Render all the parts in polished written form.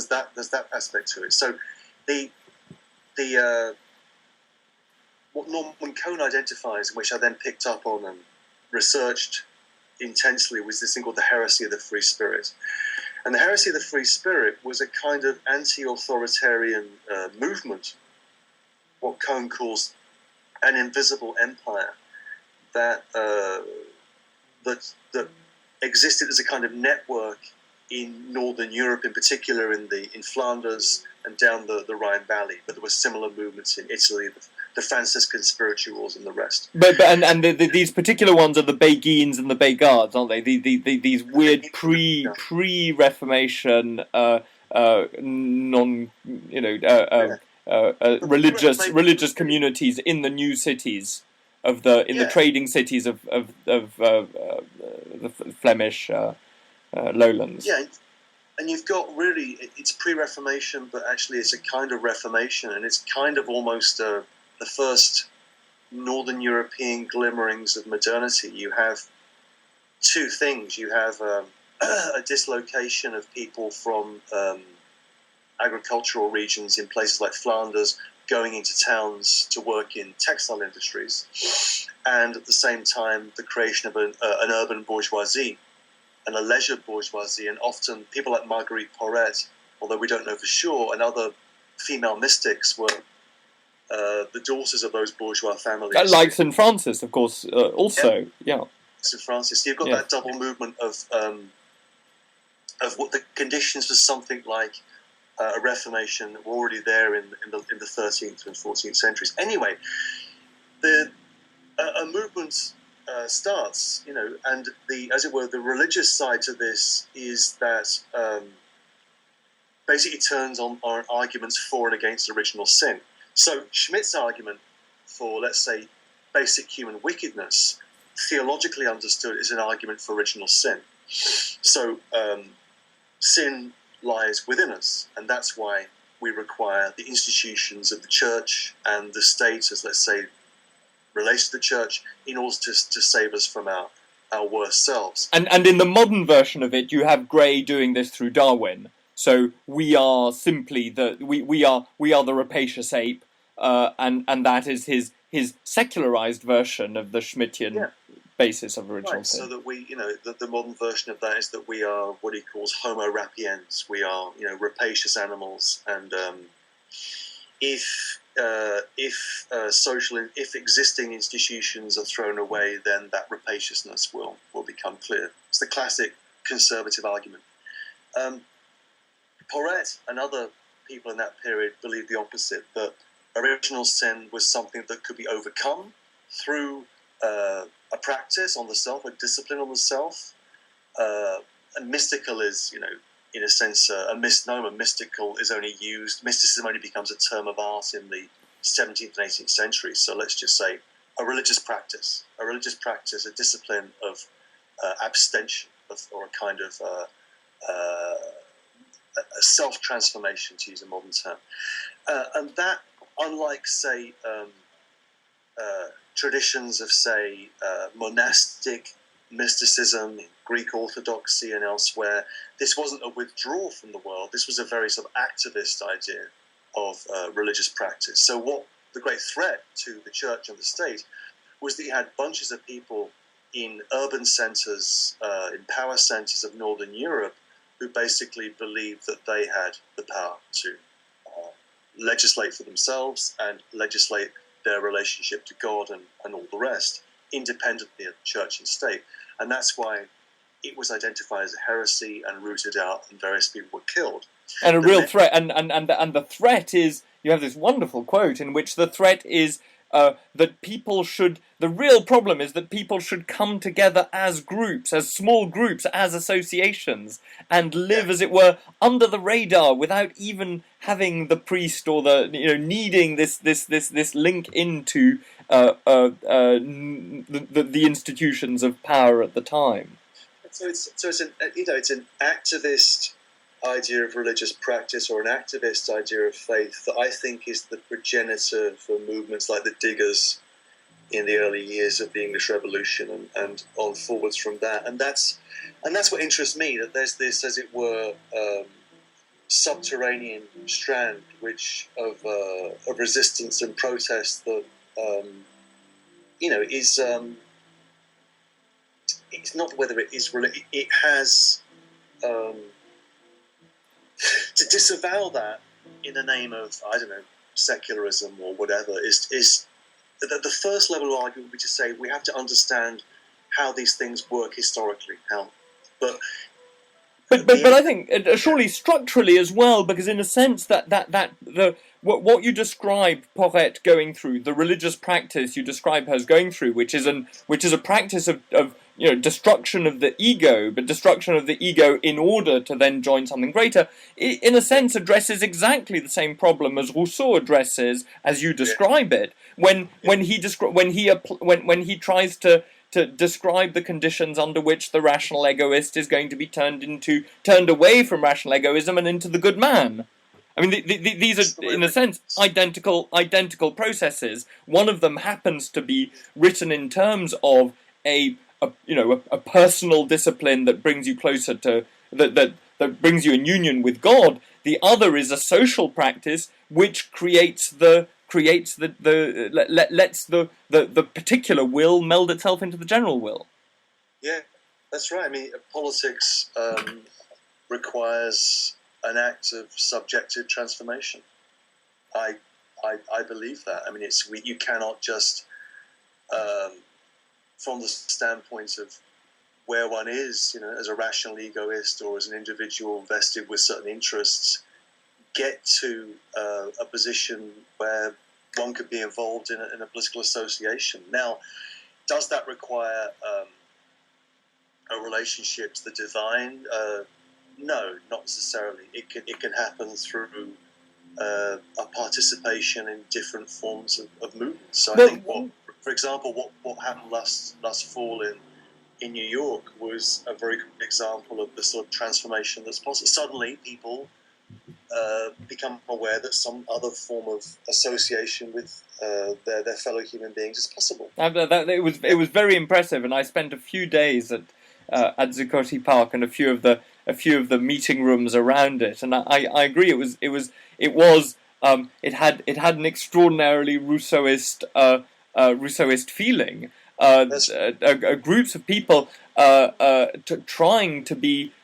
there's that aspect to it. So the what Norman Cohn identifies, which I then picked up on and researched intensely, was this thing called the heresy of the free spirit. And the heresy of the free spirit was a kind of anti-authoritarian movement, what Cohn calls an invisible empire, that existed as a kind of network in Northern Europe, in particular in Flanders and down the Rhine Valley. But there were similar movements in Italy, the Franciscan spirituals and the rest. But these particular ones are the Beguines and the Begards, aren't they? These weird pre-Reformation religious communities in the new cities of the trading cities of the Flemish lowlands. Yeah, and you've got really, it's pre-Reformation, but actually it's a kind of Reformation, and it's kind of almost the first Northern European glimmerings of modernity. You have two things. You have a dislocation of people from agricultural regions in places like Flanders going into towns to work in textile industries, and at the same time the creation of an urban bourgeoisie and a leisure bourgeoisie, and often people like Marguerite Porete, although we don't know for sure, and other female mystics were the daughters of those bourgeois families. Like St. Francis, of course, also, yeah. St. Francis. You've got that double movement of what the conditions for something like a Reformation were already there in the 13th and 14th centuries. Anyway, a movement starts, and as it were, the religious side to this is that basically turns on arguments for and against original sin. So Schmidt's argument for, let's say, basic human wickedness, theologically understood, is an argument for original sin. So sin lies within us, and that's why we require the institutions of the church and the state, as let's say, relates to the church, in order to save us from our worst selves. And in the modern version of it, you have Gray doing this through Darwin. So we are simply we are the rapacious ape, and that is his secularized version of the Schmittian basis of original sin. So that the modern version of that is that we are what he calls Homo rapiens. We are, rapacious animals, and if existing institutions are thrown away, then that rapaciousness will become clear. It's the classic conservative argument. Porete and other people in that period believed the opposite, that original sin was something that could be overcome through a practice on the self, a discipline on the self. And mystical is, in a sense, a misnomer. Mysticism only becomes a term of art in the 17th and 18th century. So let's just say a religious practice, a discipline of abstention, or a kind of a self-transformation, to use a modern term. And that, unlike, say, traditions of, say, monastic mysticism in Greek Orthodoxy and elsewhere, this wasn't a withdrawal from the world. This was a very sort of activist idea of religious practice. So what the great threat to the church and the state was that you had bunches of people in urban centres, in power centres of Northern Europe, who basically believed that they had the power to legislate for themselves and legislate their relationship to God and all the rest, independently of church and state. And that's why it was identified as a heresy and rooted out, and various people were killed. And a real threat, and the threat is, you have this wonderful quote in which the threat is that people should, the real problem is that people should come together as groups, as small groups, as associations, and live, as it were, under the radar without even having the priest or the, needing this link into the institutions of power at the time. So it's an activist idea of religious practice, or an activist idea of faith, that I think is the progenitor for movements like the Diggers in the early years of the English Revolution, and on forwards from that. And that's what interests me, that there's this, as it were, subterranean strand, which of resistance and protest that is. It's not whether it is. It has to disavow that in the name of, I don't know, secularism or whatever is the first level of argument would be to say we have to understand how these things work historically. But I think surely structurally as well, because in a sense what you describe Porrette going through, the religious practice you describe her as going through, which is a practice of destruction of the ego, but destruction of the ego in order to then join something greater, in a sense addresses exactly the same problem as Rousseau addresses as you describe it when he tries to describe the conditions under which the rational egoist is going to be turned away from rational egoism and into the good man. I mean, these are, in a sense, identical processes. One of them happens to be written in terms of a personal discipline that brings you closer to that brings you in union with God. The other is a social practice which lets the particular will meld itself into the general will. Yeah, that's right. I mean, politics requires an act of subjective transformation. I believe that. I mean, you cannot just from the standpoint of where one is, as a rational egoist or as an individual vested with certain interests, get to a position where one could be involved in a political association. Now, does that require a relationship to the divine? No, not necessarily. It can happen through a participation in different forms of movements. So I think, for example, what happened last fall in New York was a very good example of the sort of transformation that's possible. Suddenly, people become aware that some other form of association with their fellow human beings is possible. It was very impressive, and I spent a few days at Zuccotti Park and a few of the meeting rooms around it, and I agree. It had an extraordinarily Rousseauist feeling. Groups of people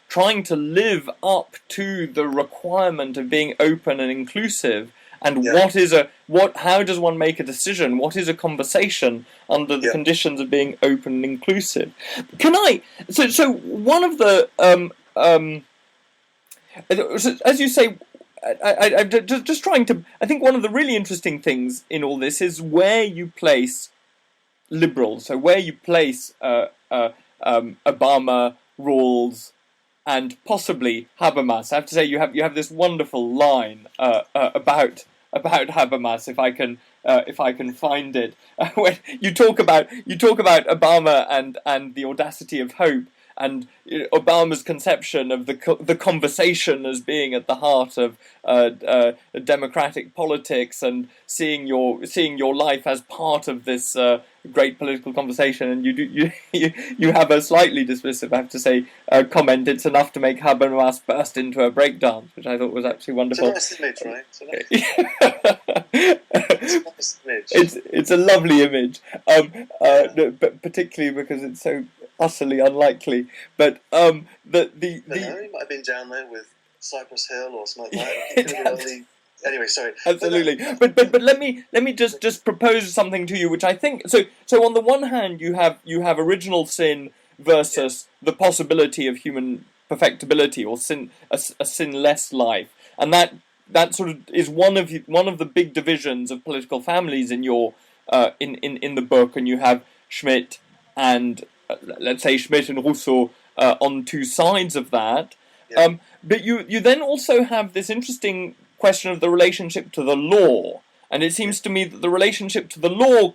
trying to live up to the requirement of being open and inclusive, and how does one make a decision? What is a conversation under the conditions of being open and inclusive? So one of the as you say, I'm just trying to. I think one of the really interesting things in all this is where you place liberals. So where you place Obama, Rawls, and possibly Habermas. I have to say you have this wonderful line about Habermas, if I can find it, when you talk about Obama and the audacity of hope, and Obama's conception of the conversation as being at the heart of democratic politics, and seeing your life as part of this great political conversation. And you have a slightly dismissive, I have to say, comment. It's enough to make Habermas burst into a breakdance, which I thought was absolutely wonderful. It's a nice image, right? It's a nice image. It's a lovely image, but particularly because it's so utterly unlikely. But he might have been down there with Cypress Hill or something like that. Anyway, sorry. Absolutely, but let me just propose something to you, which I think so. On the one hand, you have original sin versus the possibility of human perfectibility, or a sinless life, and that sort of is one of the big divisions of political families in your in the book, and you have Schmitt and let's say Schmitt and Rousseau on two sides of that. Yeah. But you then also have this interesting question of the relationship to the law, and it seems to me that the relationship to the law,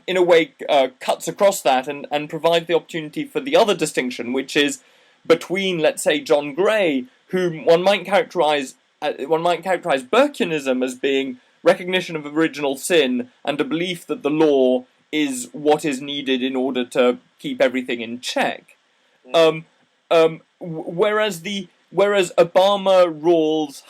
in a way, cuts across that and provides the opportunity for the other distinction, which is between, let's say, John Gray, whom one might characterize Burkeanism as being recognition of original sin and a belief that the law is what is needed in order to keep everything in check. Whereas the whereas Obama rules